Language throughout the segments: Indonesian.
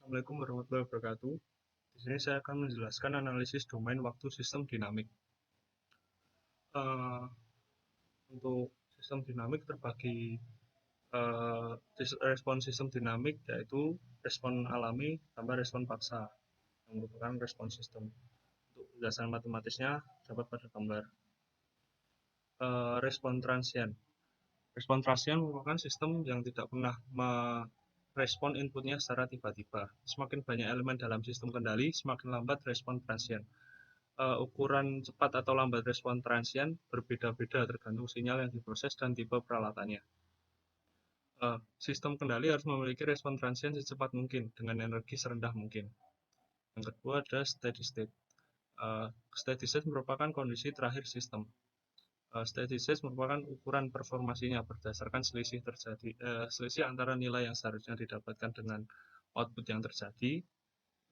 Assalamualaikum warahmatullahi wabarakatuh. Di sini saya akan menjelaskan analisis domain waktu sistem dinamik. Eh, untuk sistem dinamik terbagi respon sistem dinamik yaitu respon alami tambah respon paksa yang merupakan respon sistem. Untuk penjelasan matematisnya dapat pada gambar. Respon transient. Respon transient merupakan sistem yang tidak pernah merespon inputnya secara tiba-tiba. Semakin banyak elemen dalam sistem kendali, semakin lambat respon transient. Ukuran cepat atau lambat respon transient berbeda-beda tergantung sinyal yang diproses dan tipe peralatannya. Sistem kendali harus memiliki respon transient secepat mungkin dengan energi serendah mungkin. Yang kedua ada steady state. Steady state merupakan kondisi terakhir sistem. Steady state merupakan ukuran performasinya berdasarkan selisih antara nilai yang seharusnya didapatkan dengan output yang terjadi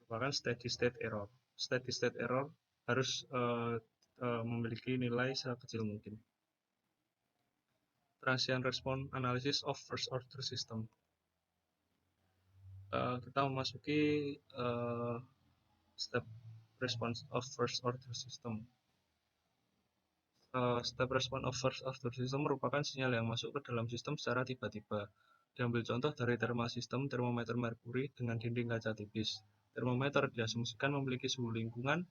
merupakan steady state error. Steady state error harus memiliki nilai sekecil mungkin. Transient response analysis of first order system. Kita memasuki step response of first order system. Step response of first order system merupakan sinyal yang masuk ke dalam sistem secara tiba-tiba. Diambil contoh dari thermal system termometer merkuri dengan dinding kaca tipis. Termometer diasumsikan memiliki suhu lingkungan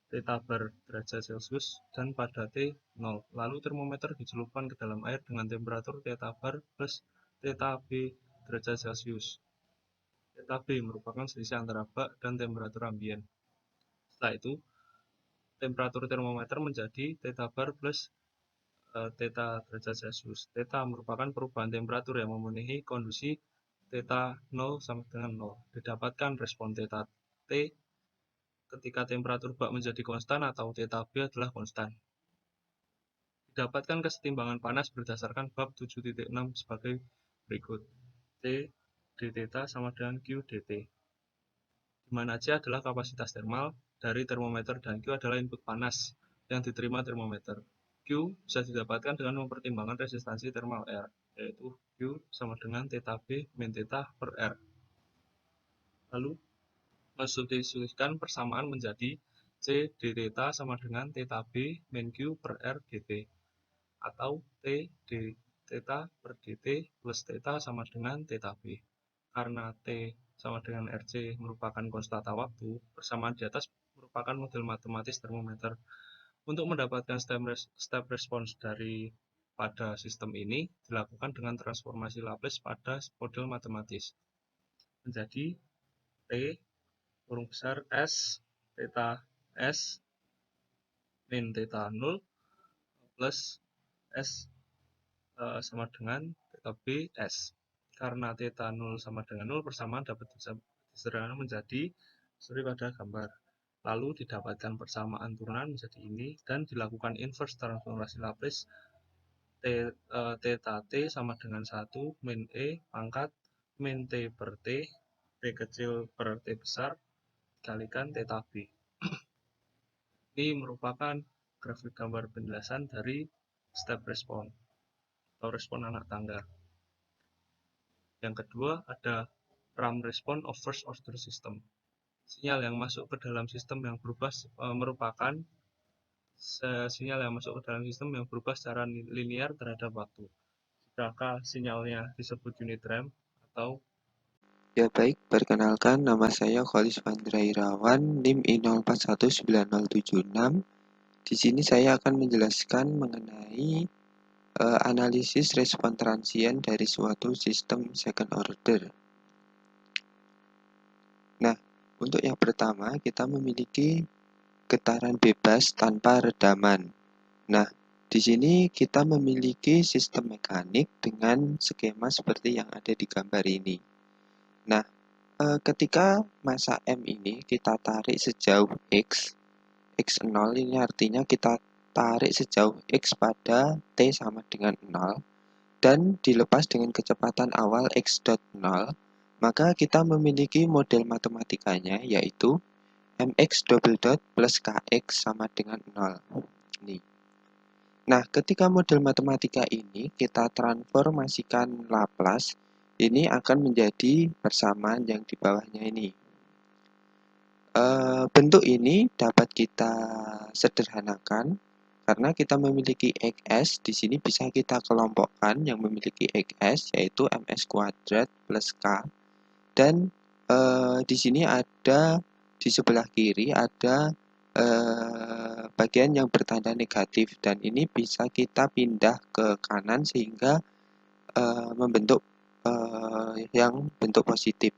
theta bar derajat Celcius dan pada T 0. Lalu termometer dicelupkan ke dalam air dengan temperatur theta bar plus theta B derajat Celcius. Theta B merupakan selisih antara bak dan temperatur ambien. Setelah itu, temperatur termometer menjadi theta bar plus theta derajat Celcius. Theta merupakan perubahan temperatur yang memenuhi kondisi theta 0 sama dengan 0. Didapatkan respon theta T ketika temperatur bak menjadi konstan atau theta B adalah konstan. Didapatkan kesetimbangan panas berdasarkan bab 7.6 sebagai berikut. T d theta sama dengan Q dt. Di mana C adalah kapasitas termal dari termometer dan Q adalah input panas yang diterima termometer. Q bisa didapatkan dengan mempertimbangkan resistansi termal R, yaitu Q sama dengan theta B min theta per R. Lalu mensubstitusikan persamaan menjadi C d theta sama dengan theta B min Q per R dt atau T d theta per dt plus theta sama dengan theta B. Karena T sama dengan RC merupakan konstanta waktu, persamaan di atas merupakan model matematis termometer. Untuk mendapatkan step response dari pada sistem ini dilakukan dengan transformasi Laplace pada model matematis. Menjadi T kurung besar S theta S min theta 0 plus S sama dengan theta B S. Karena theta 0 sama dengan 0, persamaan dapat disederhanakan menjadi seperti pada gambar. Lalu didapatkan persamaan turunan menjadi ini dan dilakukan inverse transformasi Laplace theta T sama dengan 1 min E pangkat min T per T, T kecil per T besar, dikalikan theta B. Ini merupakan grafik gambar penjelasan dari step response atau respon anak tangga. Yang kedua ada RAM response of first order system. Sinyal yang masuk ke dalam sistem yang berubah merupakan sinyal yang masuk ke dalam sistem yang berubah secara linear terhadap waktu. Jika sinyalnya disebut unit ramp atau Ya baik, perkenalkan nama saya Kholis Vandra Irawan, NIM I04190076. Di sini saya akan menjelaskan mengenai analisis respon transient dari suatu sistem second order. Nah, untuk yang pertama kita memiliki getaran bebas tanpa redaman. Nah, di sini kita memiliki sistem mekanik dengan skema seperti yang ada di gambar ini. Nah, ketika masa M ini kita tarik sejauh X0 ini artinya kita tarik sejauh X pada T sama dengan 0 dan dilepas dengan kecepatan awal X dot 0, maka kita memiliki model matematikanya yaitu mx double dot plus kx sama dengan 0. Nih. Nah, ketika model matematika ini kita transformasikan Laplace Ini akan menjadi persamaan yang di bawahnya ini. Bentuk ini dapat kita sederhanakan karena kita memiliki XS. Di sini bisa kita kelompokkan yang memiliki XS yaitu MS kuadrat plus K. Dan di sini ada di sebelah kiri ada bagian yang bertanda negatif, dan ini bisa kita pindah ke kanan sehingga membentuk yang bentuk positif.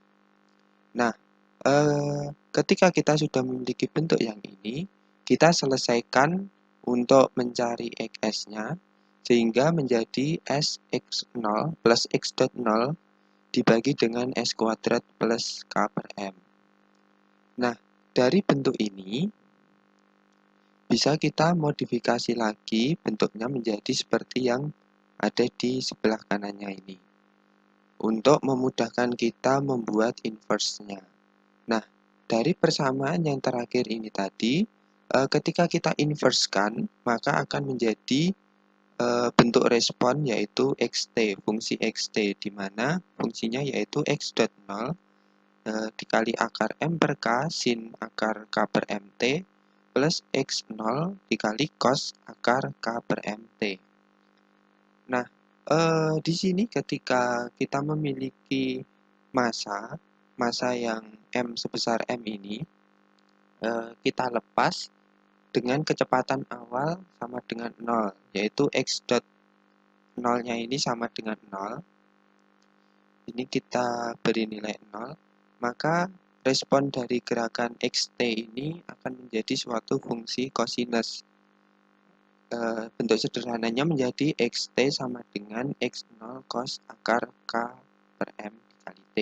Nah, ketika kita sudah memiliki bentuk yang ini, kita selesaikan untuk mencari XS-nya sehingga menjadi Sx0 plus x dot 0 dibagi dengan S kuadrat plus K per M. Nah, dari bentuk ini bisa kita modifikasi lagi bentuknya menjadi seperti yang ada di sebelah kanannya ini untuk memudahkan kita membuat inverse-nya. Nah, dari persamaan yang terakhir ini tadi, ketika kita inverse-kan, maka akan menjadi bentuk respon yaitu xt, fungsi xt, di mana fungsinya yaitu x dot 0 dikali akar M per K sin akar K per MT plus X0 dikali cos akar K per MT. Nah, di sini ketika kita memiliki massa yang M sebesar M ini, kita lepas dengan kecepatan awal sama dengan 0, yaitu X dot 0-nya ini sama dengan 0. Ini kita beri nilai 0, maka respon dari gerakan xt ini akan menjadi suatu fungsi kosinus. Bentuk sederhananya menjadi xt sama dengan x0 cos akar k per m dikali t.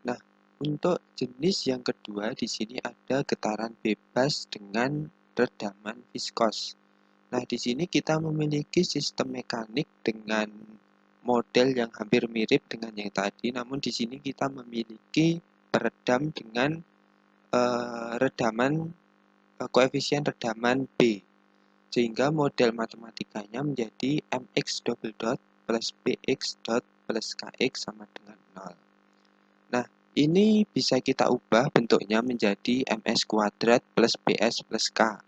Nah, untuk jenis yang kedua di sini ada getaran bebas dengan redaman viskos. Nah, di sini kita memiliki sistem mekanik dengan model yang hampir mirip dengan yang tadi, namun di sini kita memiliki peredam dengan koefisien redaman B, sehingga model matematikanya menjadi mx double dot plus bx dot plus kx sama dengan 0. Nah, ini bisa kita ubah bentuknya menjadi ms kuadrat plus bs plus k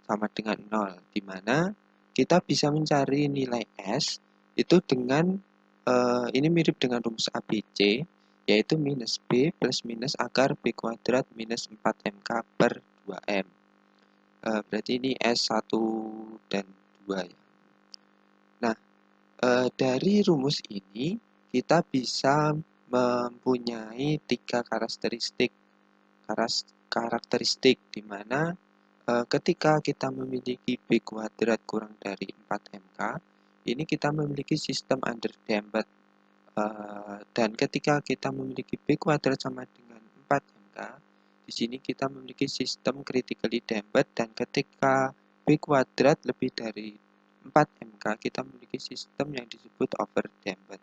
sama dengan 0, di mana kita bisa mencari nilai S itu dengan ini mirip dengan rumus ABC, yaitu minus B plus minus akar B kuadrat minus 4MK per 2M. Berarti ini S1 dan 2 ya. Nah, dari rumus ini kita bisa mempunyai 3 karakteristik di mana ketika kita memiliki B kuadrat kurang dari 4MK, ini kita memiliki sistem underdamped. Dan ketika kita memiliki B kuadrat sama dengan 4MK, di sini kita memiliki sistem critically damped, dan ketika B kuadrat lebih dari 4MK, kita memiliki sistem yang disebut overdamped.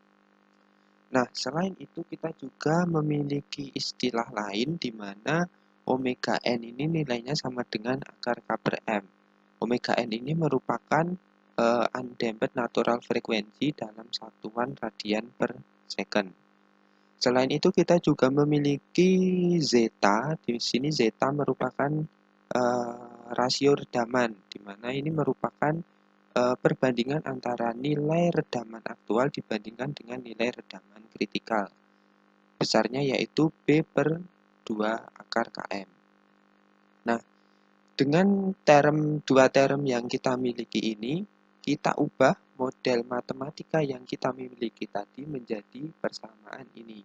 Nah, selain itu kita juga memiliki istilah lain di mana omega n ini nilainya sama dengan akar K per M. Omega n ini merupakan undamped natural frequency dalam satuan radian per second. Selain itu kita juga memiliki zeta. Di sini zeta merupakan rasio redaman, di mana ini merupakan perbandingan antara nilai redaman aktual dibandingkan dengan nilai redaman kritikal. Besarnya yaitu B per 2 akar Km. Nah, dengan dua term yang kita miliki ini, kita ubah model matematika yang kita miliki tadi menjadi persamaan ini.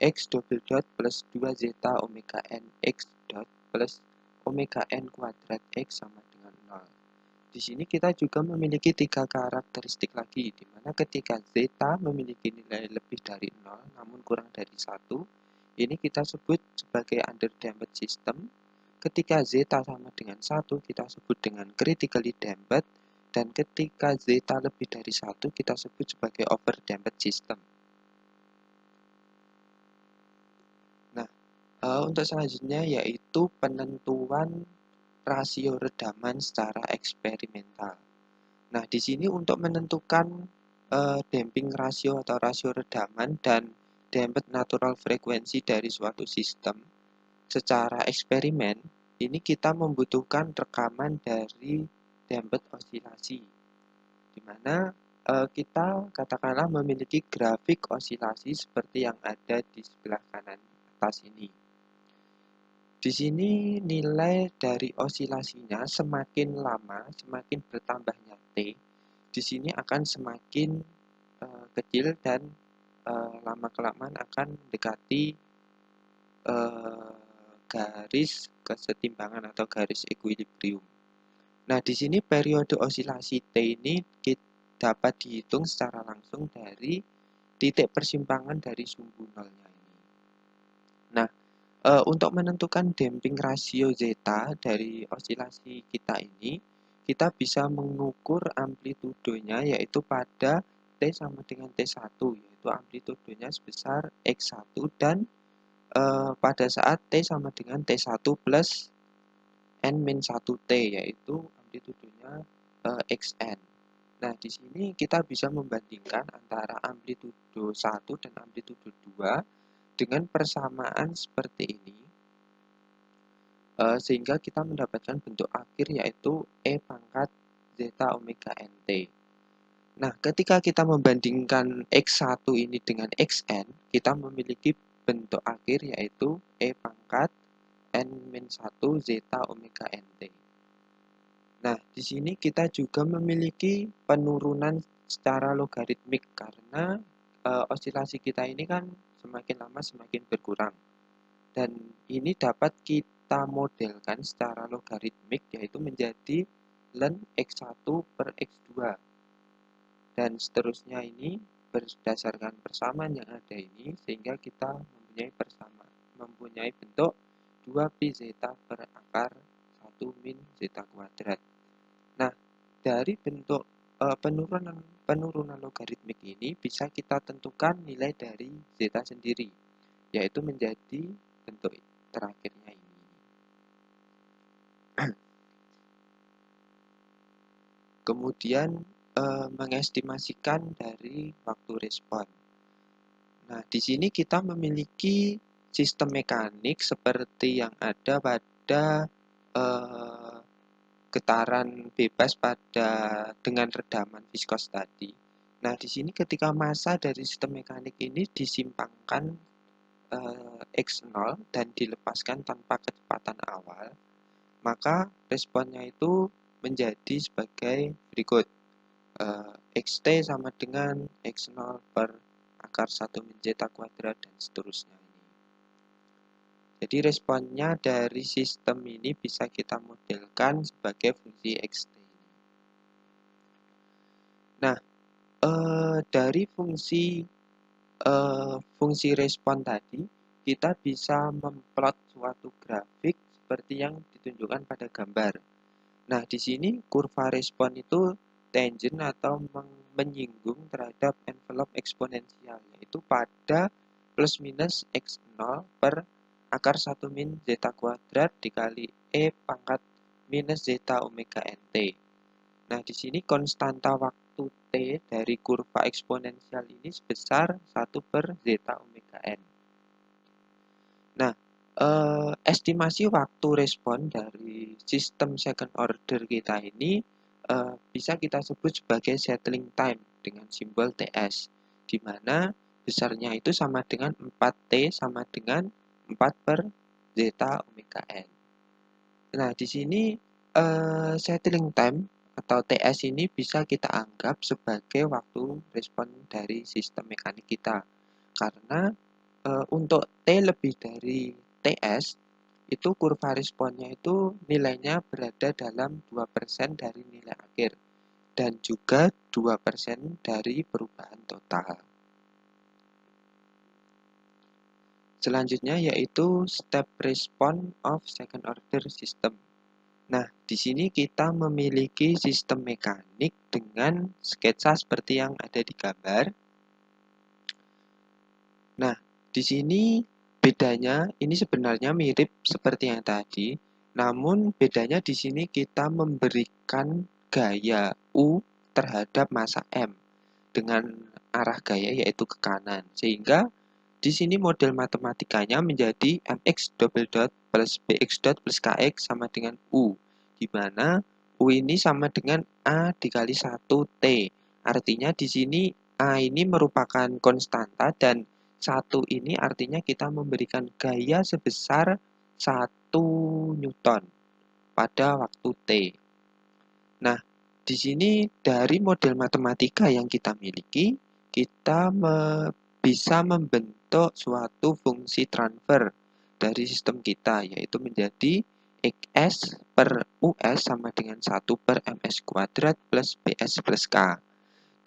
X double dot plus 2 zeta omega n X dot plus omega n kuadrat X sama dengan 0. Di sini kita juga memiliki 3 karakteristik lagi, di mana ketika zeta memiliki nilai lebih dari 0 namun kurang dari 1, ini kita sebut sebagai underdamped system. Ketika zeta sama dengan 1, kita sebut dengan critically damped, dan ketika zeta lebih dari 1, kita sebut sebagai overdamped system. Nah, untuk selanjutnya yaitu penentuan rasio redaman secara eksperimental. Nah, di sini untuk menentukan damping rasio atau rasio redaman dan damped natural frequency dari suatu sistem, secara eksperimen ini kita membutuhkan rekaman dari damped osilasi, di mana kita katakanlah memiliki grafik osilasi seperti yang ada di sebelah kanan atas ini. Di sini nilai dari osilasinya semakin lama, semakin bertambahnya T, di sini akan semakin kecil dan lama-kelamaan akan mendekati garis kesetimbangan atau garis equilibrium. Nah, di sini periode osilasi T ini dapat dihitung secara langsung dari titik persimpangan dari sumbu nolnya ini. Nah, untuk menentukan damping rasio zeta dari osilasi kita ini, kita bisa mengukur amplitudenya yaitu pada T sama dengan T1, yaitu amplitudenya sebesar X1 dan pada saat T sama dengan T1 plus N-1T, yaitu amplitudenya Xn. Nah, di sini kita bisa membandingkan antara amplitudo 1 dan amplitudo 2 dengan persamaan seperti ini, sehingga kita mendapatkan bentuk akhir yaitu E pangkat zeta omega nt. Nah, ketika kita membandingkan X1 ini dengan Xn, kita memiliki bentuk akhir yaitu E pangkat N-1 zeta omega nt. Nah, di sini kita juga memiliki penurunan secara logaritmik karena osilasi kita ini kan semakin lama semakin berkurang. Dan ini dapat kita modelkan secara logaritmik yaitu menjadi ln X1 per X2. Dan seterusnya ini berdasarkan persamaan yang ada ini sehingga kita mempunyai bentuk 2 pi zeta per akar 1 min zeta kuadrat. Nah, dari bentuk penurunan logaritmik ini bisa kita tentukan nilai dari zeta sendiri, yaitu menjadi bentuk terakhirnya ini. Kemudian mengestimasikan dari waktu respon. Nah, di sini kita memiliki sistem mekanik seperti yang ada pada getaran bebas dengan redaman viskos tadi. Nah, di sini ketika massa dari sistem mekanik ini disimpangkan X0 dan dilepaskan tanpa kecepatan awal, maka responnya itu menjadi sebagai berikut. Xt sama dengan X0 per akar 1 min zeta kuadrat dan seterusnya. Jadi responnya dari sistem ini bisa kita modelkan sebagai fungsi Xt. Nah, dari fungsi respon tadi, kita bisa memplot suatu grafik seperti yang ditunjukkan pada gambar. Nah, di sini kurva respon itu tangent atau menyinggung terhadap envelope eksponensial, yaitu pada plus minus X0 per akar 1 min zeta kuadrat dikali E pangkat minus zeta omega nt. Nah, di sini konstanta waktu T dari kurva eksponensial ini sebesar 1 per zeta omega n. Nah, estimasi waktu respon dari sistem second order kita ini bisa kita sebut sebagai settling time dengan simbol TS, di mana besarnya itu sama dengan 4T sama dengan 4 per zeta omega n. Nah, di sini settling time atau TS ini bisa kita anggap sebagai waktu respon dari sistem mekanik kita. Karena untuk T lebih dari TS, itu kurva responnya itu nilainya berada dalam 2% dari nilai akhir. Dan juga 2% dari perubahan total. Selanjutnya yaitu step response of second order system. Nah, di sini kita memiliki sistem mekanik dengan sketsa seperti yang ada di gambar. Nah, di sini bedanya ini sebenarnya mirip seperti yang tadi, namun bedanya di sini kita memberikan gaya U terhadap massa M. dengan arah gaya yaitu ke kanan. Sehingga di sini model matematikanya menjadi mx double dot plus bx dot plus kx sama dengan u, di mana u ini sama dengan a dikali 1t. Artinya di sini a ini merupakan konstanta dan 1 ini artinya kita memberikan gaya sebesar 1 Newton pada waktu T. Nah, di sini dari model matematika yang kita miliki, kita bisa membentuk suatu fungsi transfer dari sistem kita, yaitu menjadi Xs per Us sama dengan 1 per Ms kuadrat plus Bs plus K.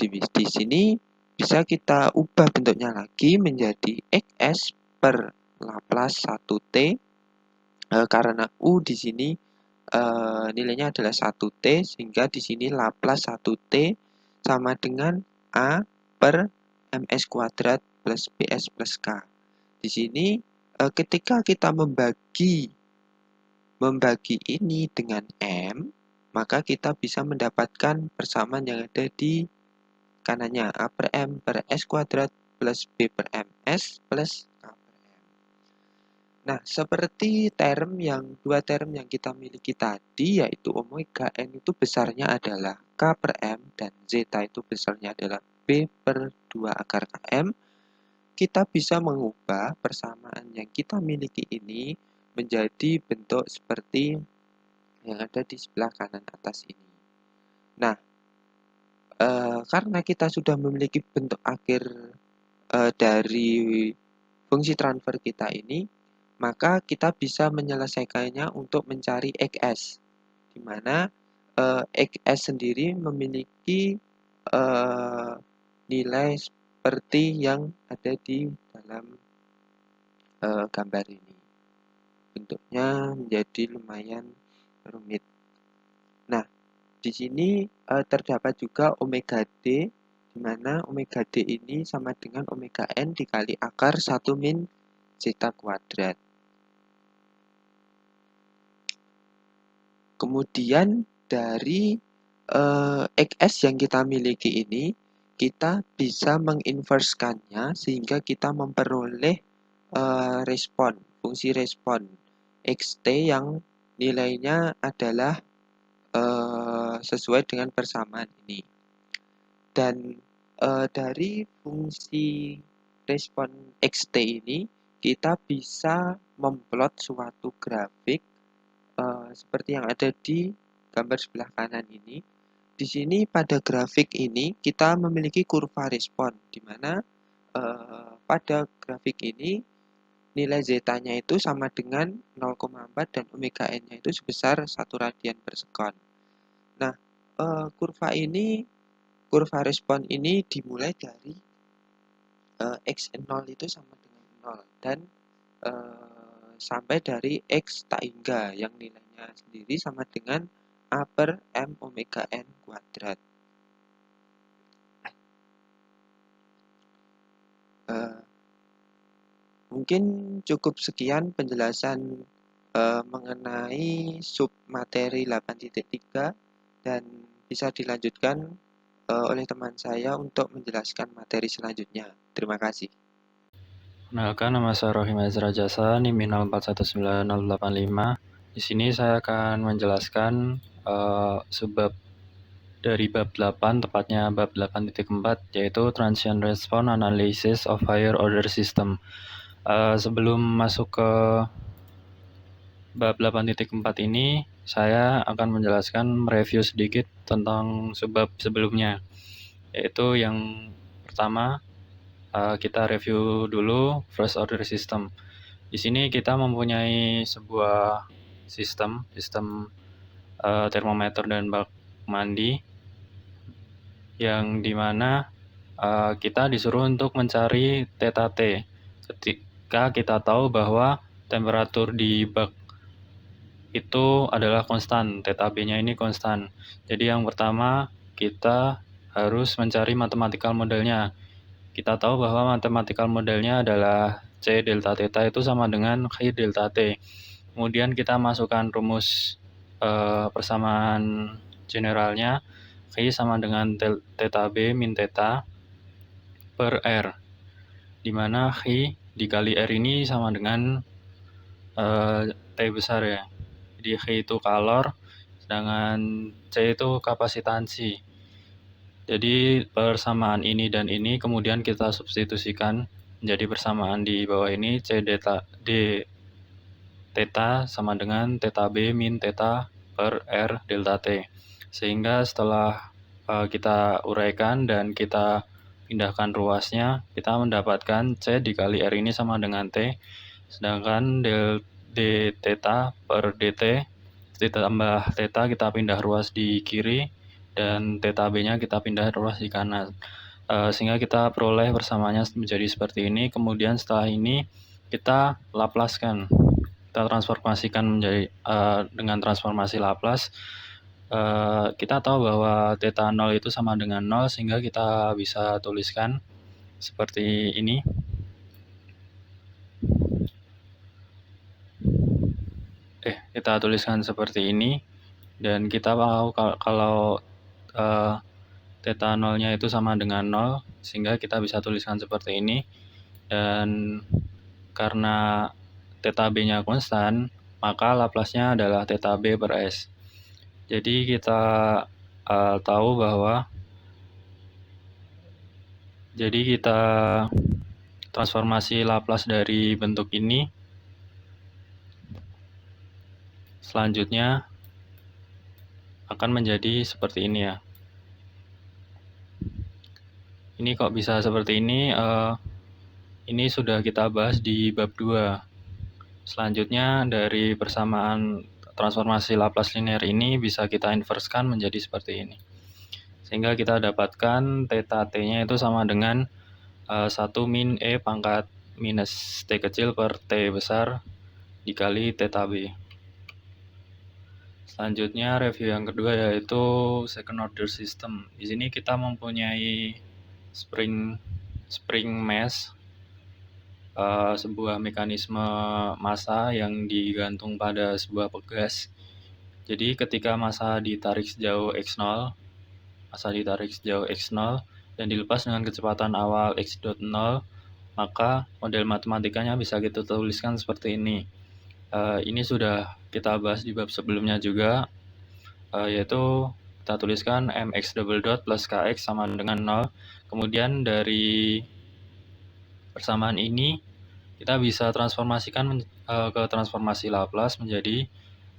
Di sini bisa kita ubah bentuknya lagi menjadi Xs per Laplace 1T, karena U di sini nilainya adalah 1T, sehingga di sini Laplace 1T sama dengan A per Ms kuadrat plus Bs plus K. Di sini ketika kita membagi ini dengan M, maka kita bisa mendapatkan persamaan yang ada di kanannya, A per M per S kuadrat plus B per MS plus K per M. Nah, seperti dua term yang kita miliki tadi, yaitu omega N itu besarnya adalah K per M dan zeta itu besarnya adalah B per 2 akar KM, kita bisa mengubah persamaan yang kita miliki ini menjadi bentuk seperti yang ada di sebelah kanan atas ini. Nah, karena kita sudah memiliki bentuk akhir dari fungsi transfer kita ini, maka kita bisa menyelesaikannya untuk mencari Xs, di mana Xs sendiri memiliki nilai seperti yang ada di dalam gambar ini. Bentuknya menjadi lumayan rumit. Nah, di sini terdapat juga omega D, di mana omega D ini sama dengan omega N dikali akar 1 min zeta kuadrat. Kemudian dari Xs yang kita miliki ini, kita bisa menginverskannya sehingga kita memperoleh respon, fungsi respon Xt yang nilainya adalah sesuai dengan persamaan ini. Dan dari fungsi respon Xt ini, kita bisa memplot suatu grafik seperti yang ada di gambar sebelah kanan ini. Di sini pada grafik ini kita memiliki kurva respon, di mana pada grafik ini nilai zeta-nya itu sama dengan 0,4 dan omega n-nya itu sebesar 1 radian per sekon. Nah, kurva respon ini dimulai dari x0 itu sama dengan 0 dan sampai dari x tak hingga yang nilainya sendiri sama dengan A per M omega N kuadrat. Mungkin cukup sekian penjelasan mengenai submateri 8.3 dan bisa dilanjutkan oleh teman saya untuk menjelaskan materi selanjutnya. Terima kasih. Perkenalkan, nama saya Rohim Ezra Jasa, NIM 04190085. Di sini saya akan menjelaskan subbab dari bab 8, tepatnya bab 8.4, yaitu Transient Response Analysis of Higher Order System. Sebelum masuk ke bab 8.4 ini, saya akan menjelaskan mereview sedikit tentang subbab sebelumnya, yaitu yang pertama, kita review dulu first order system. Di sini kita mempunyai sebuah sistem termometer dan bak mandi, yang dimana kita disuruh untuk mencari theta T ketika kita tahu bahwa temperatur di bak itu adalah konstan, theta B-nya ini konstan. Jadi yang pertama kita harus mencari mathematical modelnya. Kita tahu bahwa mathematical modelnya adalah C delta theta itu sama dengan Chi delta T. Kemudian kita masukkan rumus persamaan generalnya, Chi sama dengan theta B min theta. per R, di mana Xi dikali R ini sama dengan T besar ya. Jadi Xi itu kalor, sedangkan C itu kapasitansi. Jadi persamaan ini dan ini kemudian kita substitusikan menjadi persamaan di bawah ini C D theta sama dengan theta B min theta per R delta T. Sehingga setelah kita uraikan dan kita pindahkan ruasnya, kita mendapatkan C dikali R ini sama dengan T, sedangkan d theta per dt ditambah theta kita pindah ruas di kiri, dan theta B-nya kita pindah ruas di kanan. Sehingga kita peroleh persamaannya menjadi seperti ini. Kemudian setelah ini kita laplaskan, kita transformasikan menjadi dengan transformasi Laplace. Kita tahu bahwa theta 0 itu sama dengan 0, sehingga kita bisa tuliskan seperti ini. Kita tuliskan seperti ini, dan kita tahu kalau theta 0-nya itu sama dengan 0, sehingga kita bisa tuliskan seperti ini. Dan karena theta B-nya konstan, maka Laplace-nya adalah theta B per S. Jadi kita tahu bahwa kita transformasi Laplace dari bentuk ini. Selanjutnya akan menjadi seperti ini ya. Ini kok bisa seperti ini? Ini sudah kita bahas di bab 2. Selanjutnya dari persamaan transformasi Laplace linear ini bisa kita inverskan menjadi seperti ini. Sehingga kita dapatkan theta T-nya itu sama dengan 1 min E pangkat minus T kecil per T besar dikali theta B. Selanjutnya review yang kedua yaitu second order system. Di sini kita mempunyai spring mass, sebuah mekanisme massa yang digantung pada sebuah pegas. Jadi ketika massa ditarik sejauh x0, dan dilepas dengan kecepatan awal x.0, maka model matematikanya bisa kita tuliskan seperti ini. Ini sudah kita bahas di bab sebelumnya juga, yaitu kita tuliskan mx double dot plus kx sama dengan 0. Kemudian dari persamaan ini kita bisa transformasikan ke transformasi Laplace menjadi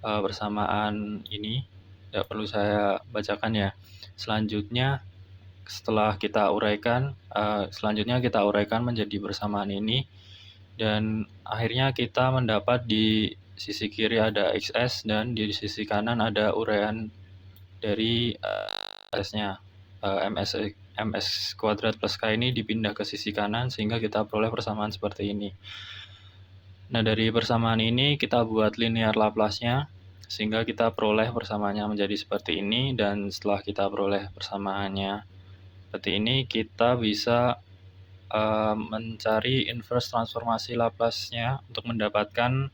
persamaan ini. Tidak perlu saya bacakan ya. Selanjutnya setelah kita uraikan, kita uraikan menjadi persamaan ini, dan akhirnya kita mendapat di sisi kiri ada xs dan di sisi kanan ada uraian dari s-nya. ms kuadrat plus k ini dipindah ke sisi kanan sehingga kita peroleh persamaan seperti ini. Nah, dari persamaan ini kita buat linear Laplace-nya sehingga kita peroleh persamaannya menjadi seperti ini, dan setelah kita peroleh persamaannya seperti ini, kita bisa mencari inverse transformasi Laplace-nya untuk mendapatkan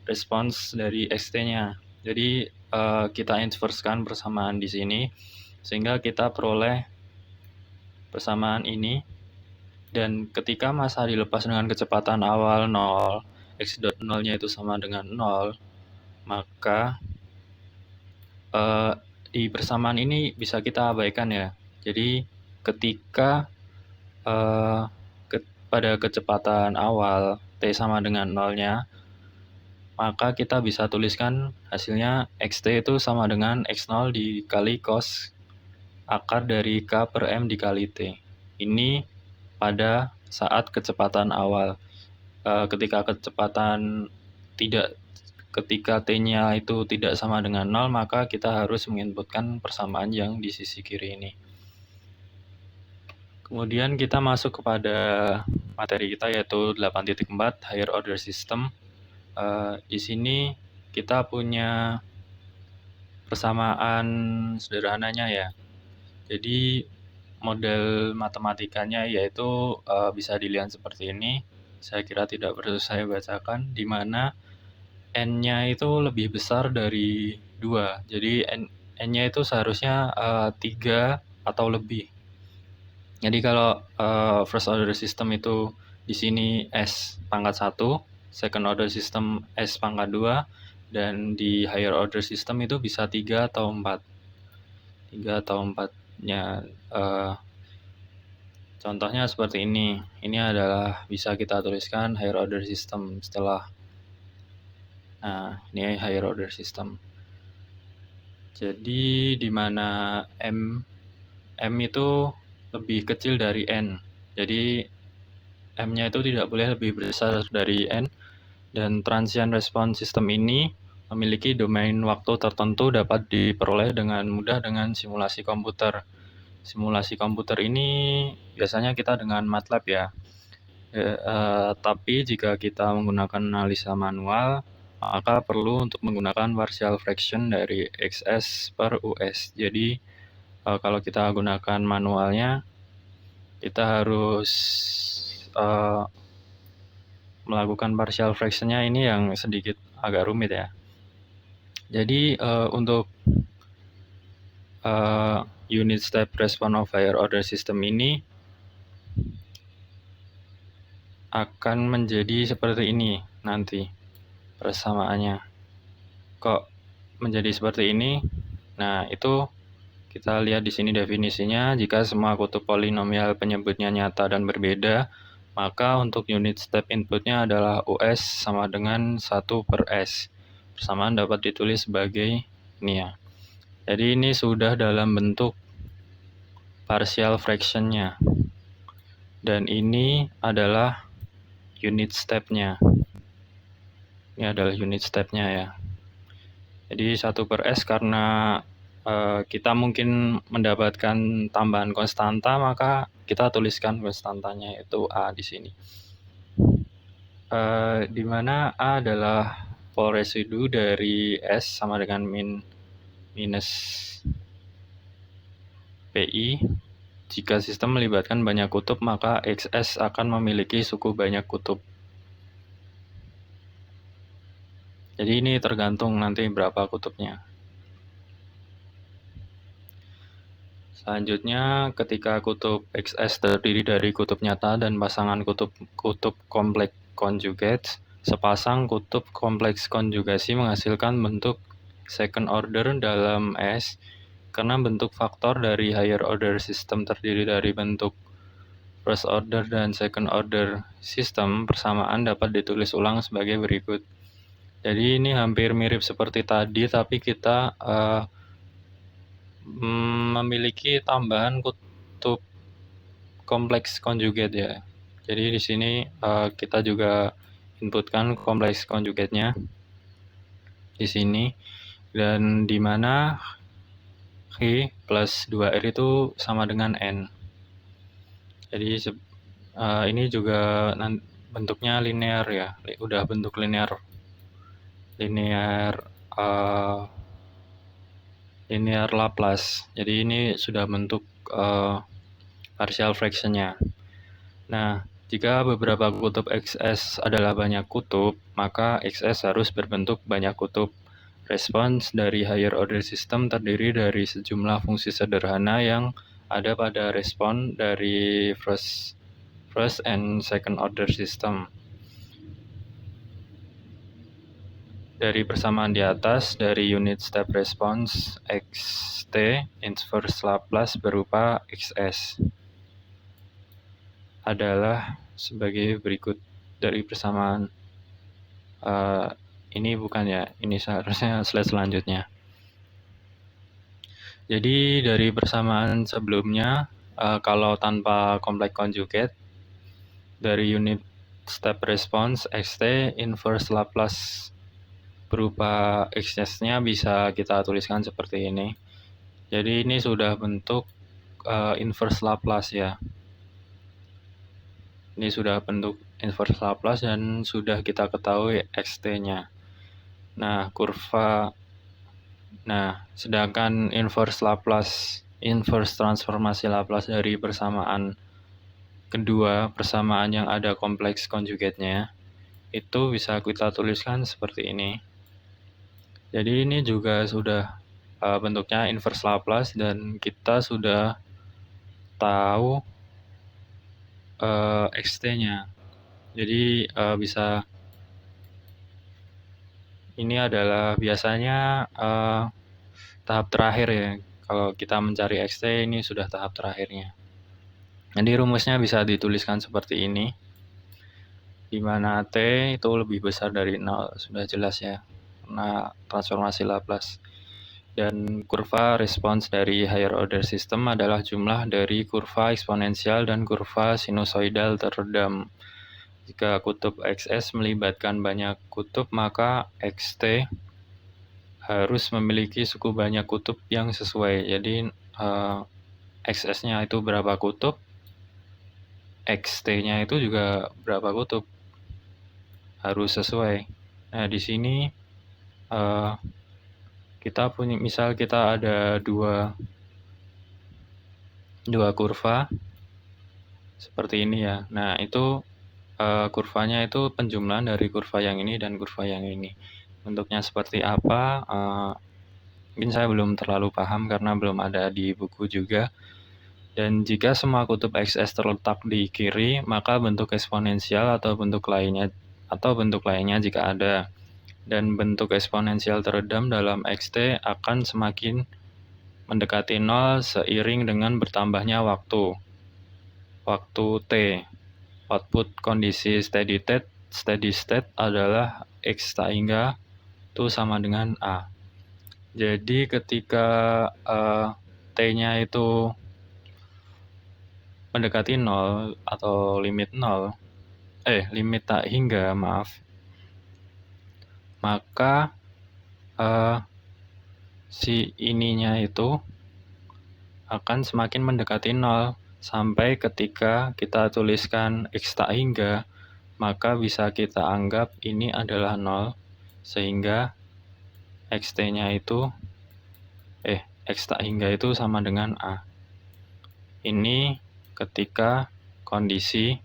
respons dari xt-nya. Jadi kita inversekan persamaan di sini sehingga kita peroleh persamaan ini, dan ketika massa dilepas dengan kecepatan awal 0, x.0-nya itu sama dengan 0, maka di persamaan ini bisa kita abaikan ya. Jadi ketika pada kecepatan awal T sama dengan 0-nya, maka kita bisa tuliskan hasilnya xt itu sama dengan x0 dikali cos akar dari k per m dikali t. Ini pada saat kecepatan awal. Ketika t-nya itu tidak sama dengan 0, maka kita harus menginputkan persamaan yang di sisi kiri ini. Kemudian kita masuk kepada materi kita yaitu 8.4 higher order system. Di sini kita punya persamaan sederhananya ya. Jadi model matematikanya yaitu bisa dilihat seperti ini. Saya kira tidak perlu saya bacakan, di mana n-nya itu lebih besar dari 2. Jadi n-nya itu seharusnya 3 atau lebih. Jadi kalau first order system itu di sini S pangkat 1, second order system S pangkat 2, dan di higher order system itu bisa 3 atau 4. 3 atau 4-nya. Contohnya seperti ini. Ini adalah bisa kita tuliskan higher order system setelah. Nah, ini higher order system. Jadi di mana M itu lebih kecil dari N. Jadi M-nya itu tidak boleh lebih besar dari N, dan transient response system ini memiliki domain waktu tertentu dapat diperoleh dengan mudah dengan simulasi komputer. Simulasi komputer ini biasanya kita dengan MATLAB ya. Tapi jika kita menggunakan analisa manual, maka perlu untuk menggunakan partial fraction dari XS per US. Jadi kalau kita gunakan manualnya, kita harus melakukan partial fraction-nya ini yang sedikit agak rumit ya. Jadi untuk unit step response of higher order system ini akan menjadi seperti ini nanti persamaannya. Kok menjadi seperti ini? Nah, itu kita lihat di sini definisinya. Jika semua kutub polinomial penyebutnya nyata dan berbeda, maka untuk unit step inputnya adalah US sama dengan 1 per S. Persamaan dapat ditulis sebagai ini ya. Jadi ini sudah dalam bentuk partial fraction-nya. Dan ini adalah unit step-nya. Ini adalah unit step-nya ya. Jadi 1 per S karena kita mungkin mendapatkan tambahan konstanta, maka kita tuliskan konstantanya itu A di sini. Di mana A adalah pol residu dari S sama dengan minus PI. Jika sistem melibatkan banyak kutub, maka XS akan memiliki suku banyak kutub. Jadi ini tergantung nanti berapa kutubnya. Selanjutnya, ketika kutub XS terdiri dari kutub nyata dan pasangan kutub kompleks conjugate, sepasang kutub kompleks konjugasi menghasilkan bentuk second order dalam S, karena bentuk faktor dari higher order system terdiri dari bentuk first order dan second order system, persamaan dapat ditulis ulang sebagai berikut. Jadi ini hampir mirip seperti tadi, tapi kita memiliki tambahan kutub kompleks conjugate ya. Jadi di sini kita juga inputkan kompleks conjugate-nya di sini, dan di mana G plus 2R itu sama dengan N. Jadi ini juga bentuknya linear ya, udah bentuk linear Laplace. Jadi ini sudah bentuk partial fraction-nya. Nah, jika beberapa kutub XS adalah banyak kutub, maka XS harus berbentuk banyak kutub. Respons dari higher order system terdiri dari sejumlah fungsi sederhana yang ada pada respon dari first and second order system. Dari persamaan di atas, dari unit step response XT, inverse Laplace berupa XS adalah sebagai berikut. Dari persamaan ini bukan ya, ini seharusnya slide selanjutnya. Jadi dari persamaan sebelumnya, kalau tanpa kompleks conjugate, dari unit step response XT, inverse Laplace berupa XS-nya bisa kita tuliskan seperti ini. Jadi ini sudah bentuk inverse Laplace ya. Ini sudah bentuk inverse Laplace dan sudah kita ketahui XT-nya. Nah, sedangkan inverse transformasi Laplace dari persamaan kedua, persamaan yang ada kompleks conjugate-nya, itu bisa kita tuliskan seperti ini. Jadi ini juga sudah bentuknya inverse Laplace, dan kita sudah tahu xt-nya. Jadi bisa ini adalah biasanya tahap terakhir ya. Kalau kita mencari xt ini sudah tahap terakhirnya. Jadi rumusnya bisa dituliskan seperti ini, di mana t itu lebih besar dari 0, sudah jelas ya, karena transformasi Laplace. Dan kurva respons dari higher order system adalah jumlah dari kurva eksponensial dan kurva sinusoidal teredam. Jika kutub XS melibatkan banyak kutub, maka XT harus memiliki suku banyak kutub yang sesuai. Jadi XS-nya itu berapa kutub, XT-nya itu juga berapa kutub, harus sesuai. Nah, di sini kita punya, misal kita ada dua kurva seperti ini ya. Nah, itu kurvanya itu penjumlahan dari kurva yang ini dan kurva yang ini. Bentuknya seperti apa? Mungkin saya belum terlalu paham karena belum ada di buku juga. Dan jika semua kutub XS terletak di kiri, maka bentuk eksponensial atau bentuk lainnya jika ada. Dan bentuk eksponensial teredam dalam XT akan semakin mendekati 0 seiring dengan bertambahnya waktu T. Output kondisi steady state adalah X tak hingga itu sama dengan A. Jadi ketika T-nya itu mendekati 0 atau limit tak hingga, maka si ininya itu akan semakin mendekati 0 sampai ketika kita tuliskan X tak hingga, maka bisa kita anggap ini adalah 0 sehingga XT-nya itu X tak hingga itu sama dengan A. Ini ketika kondisi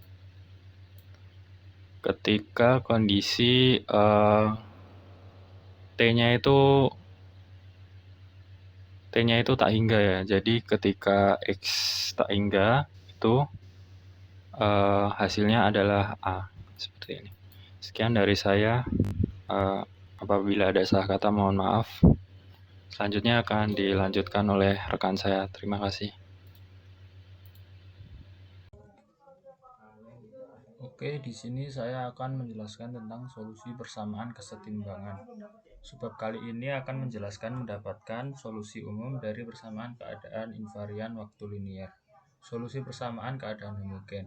T-nya itu tak hingga ya. Jadi ketika X tak hingga itu hasilnya adalah A. Seperti ini. Sekian dari saya. Apabila ada salah kata mohon maaf. Selanjutnya akan dilanjutkan oleh rekan saya. Terima kasih. Oke, di sini saya akan menjelaskan tentang solusi persamaan kesetimbangan. Sebab kali ini akan menjelaskan mendapatkan solusi umum dari persamaan keadaan invarian waktu linier. Solusi persamaan keadaan homogen.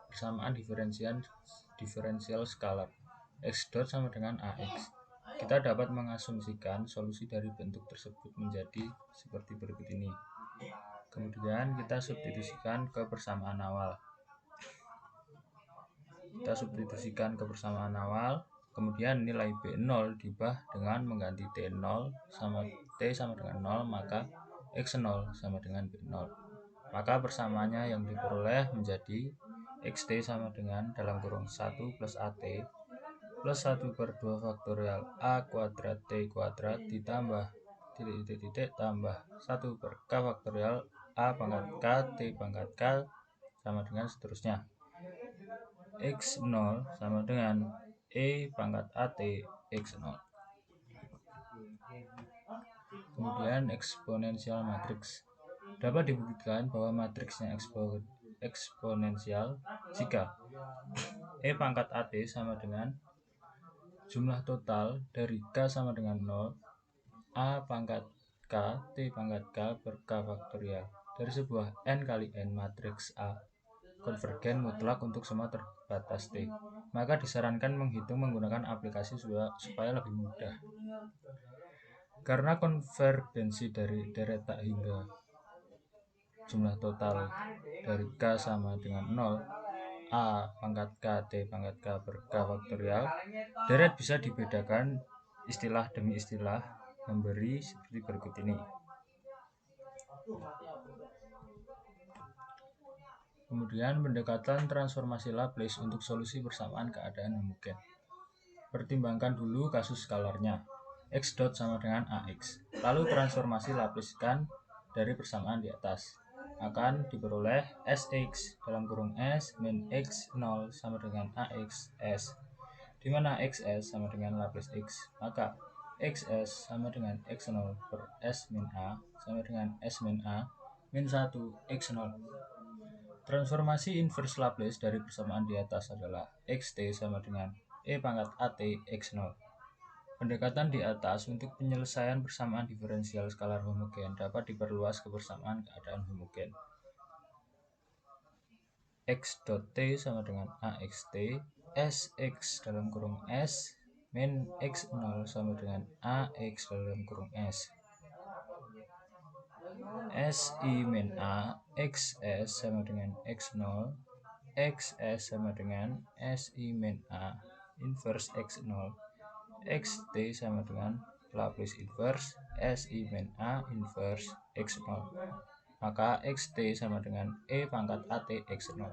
Persamaan diferensial skalar. X dot sama dengan AX. Kita dapat mengasumsikan solusi dari bentuk tersebut menjadi seperti berikut ini. Kemudian kita substitusikan ke persamaan awal. Kemudian nilai B0 diubah dengan mengganti T0 sama dengan 0, maka X0 sama dengan B0. Maka persamaannya yang diperoleh menjadi XT sama dengan dalam kurung 1 plus AT plus 1 per 2 faktorial A kuadrat T kuadrat ditambah titik tambah 1 per K faktorial A pangkat K T pangkat K sama dengan seterusnya. X0 sama dengan E pangkat AT X0. Kemudian eksponensial matriks. Dapat dibuktikan bahwa matriksnya eksponensial jika E pangkat AT sama dengan jumlah total dari K sama dengan 0, A pangkat K, T pangkat K per K faktorial dari sebuah N kali N matriks A konvergen mutlak untuk semua terbatas T. Maka disarankan menghitung menggunakan aplikasi supaya lebih mudah. Karena konvergensi dari deret tak hingga jumlah total dari K sama dengan 0, A pangkat K, T pangkat K per K faktorial, deret bisa dibedakan istilah demi istilah memberi seperti berikut ini. Kemudian pendekatan transformasi Laplace untuk solusi persamaan keadaan homogen. Pertimbangkan dulu kasus skalarnya. X dot sama dengan AX. Lalu transformasi Laplacekan dari persamaan di atas. akan diperoleh Sx dalam kurung S min X0 sama dengan AXS, di mana XS sama dengan Laplace X. Maka XS sama dengan X0 per S min A sama dengan S min A min 1 X0. Transformasi inverse Laplace dari persamaan di atas adalah Xt sama dengan E pangkat AT X0. Pendekatan di atas untuk penyelesaian persamaan diferensial skalar homogen dapat diperluas ke persamaan keadaan homogen. X dot T sama dengan AXT, Sx dalam kurung S min X0 sama dengan AX dalam kurung S. Si min A, XS sama dengan X0, XS sama dengan Si min A inverse X0, Xt sama dengan Laplace inverse Si min A inverse X0. Maka Xt sama dengan E pangkat AT X0.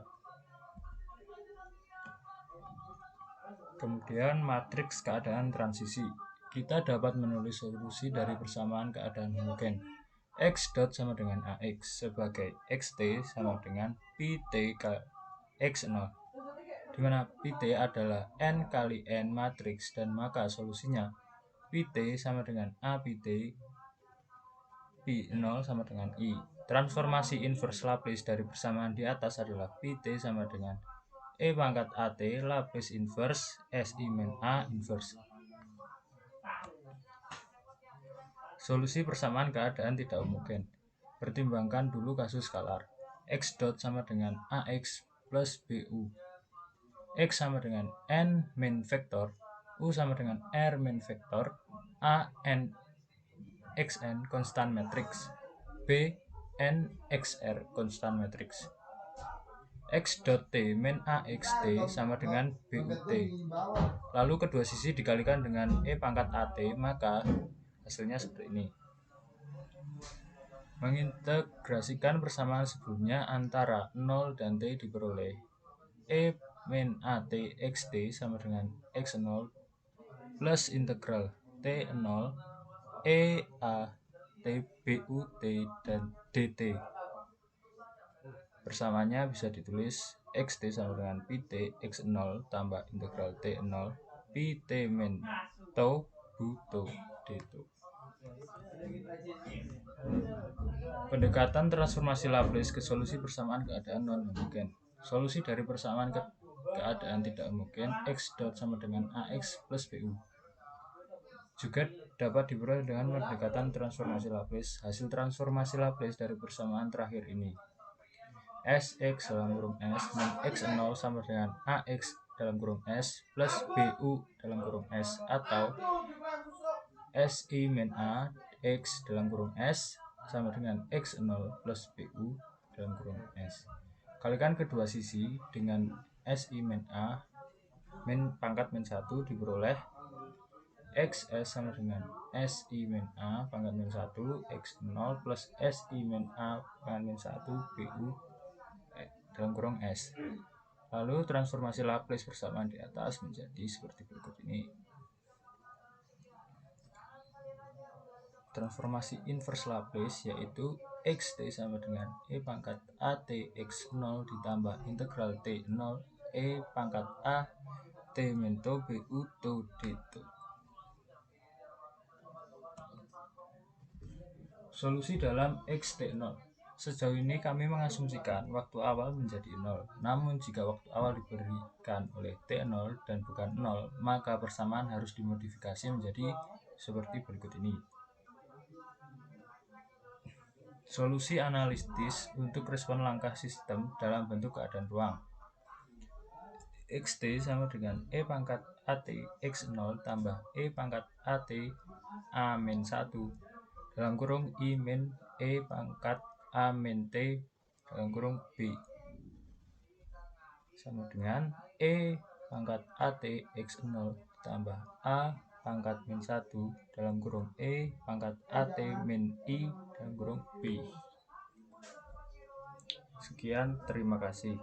Kemudian matriks keadaan transisi. Kita dapat menulis solusi dari persamaan keadaan homogen. X dot sama dengan AX sebagai Xt sama dengan Pt X0, di mana Pt adalah n kali n matriks dan maka solusinya Pt sama dengan A Pt, P0 sama dengan I. Transformasi inverse Laplace dari persamaan di atas adalah Pt sama dengan E pangkat AT Laplace inverse Si min A inverse. Solusi persamaan keadaan tidak homogen. Pertimbangkan dulu kasus skalar. X dot sama dengan AX plus BU. X sama dengan N min vektor, U sama dengan R min vektor, A N XN konstan matriks, B N XR konstan matriks. X dot T min AXT sama dengan BUT. Lalu kedua sisi dikalikan dengan E pangkat AT, maka hasilnya seperti ini. Mengintegrasikan persamaan sebelumnya antara 0 dan T diperoleh E min AT XT sama dengan X0 plus integral T0 E A T BUT dan DT. Persamaannya bisa ditulis Xt sama dengan Pt X0 tambah integral T0 Pt min tau bu tau dt. Pendekatan transformasi Laplace ke solusi persamaan keadaan non-homogen. Solusi dari persamaan keadaan tidak homogen X dot sama dengan AX plus BU juga dapat diperoleh dengan pendekatan transformasi Laplace. Hasil transformasi Laplace dari persamaan terakhir ini Sx dalam kurung S min X0 sama dengan AX dalam kurung S plus BU dalam kurung S, atau Si min A X dalam kurung S sama dengan X0 plus BU dalam kurung S. Kalikan kedua sisi dengan Si min A min pangkat min 1 diperoleh Xs sama dengan Si min A pangkat min 1 X0 plus Si min A pangkat min 1 BU dalam kurung S. Lalu transformasi Laplace persamaan di atas menjadi seperti berikut ini. Transformasi inverse Laplace yaitu Xt sama dengan E pangkat AT X0 ditambah integral T0 E pangkat A T min to BU to dt. Solusi dalam Xt0. Sejauh ini kami mengasumsikan waktu awal menjadi 0. Namun jika waktu awal diberikan oleh T0 dan bukan 0, maka persamaan harus dimodifikasi menjadi seperti berikut ini. Solusi analitis untuk respon langkah sistem dalam bentuk keadaan ruang. Xt sama dengan E pangkat AT X0 tambah E pangkat AT A min 1 dalam kurung I min E pangkat A min T dalam kurung B sama dengan E pangkat AT X0 tambah A pangkat min 1 dalam kurung E pangkat AT min I dalam kurung B. Sekian, terima kasih.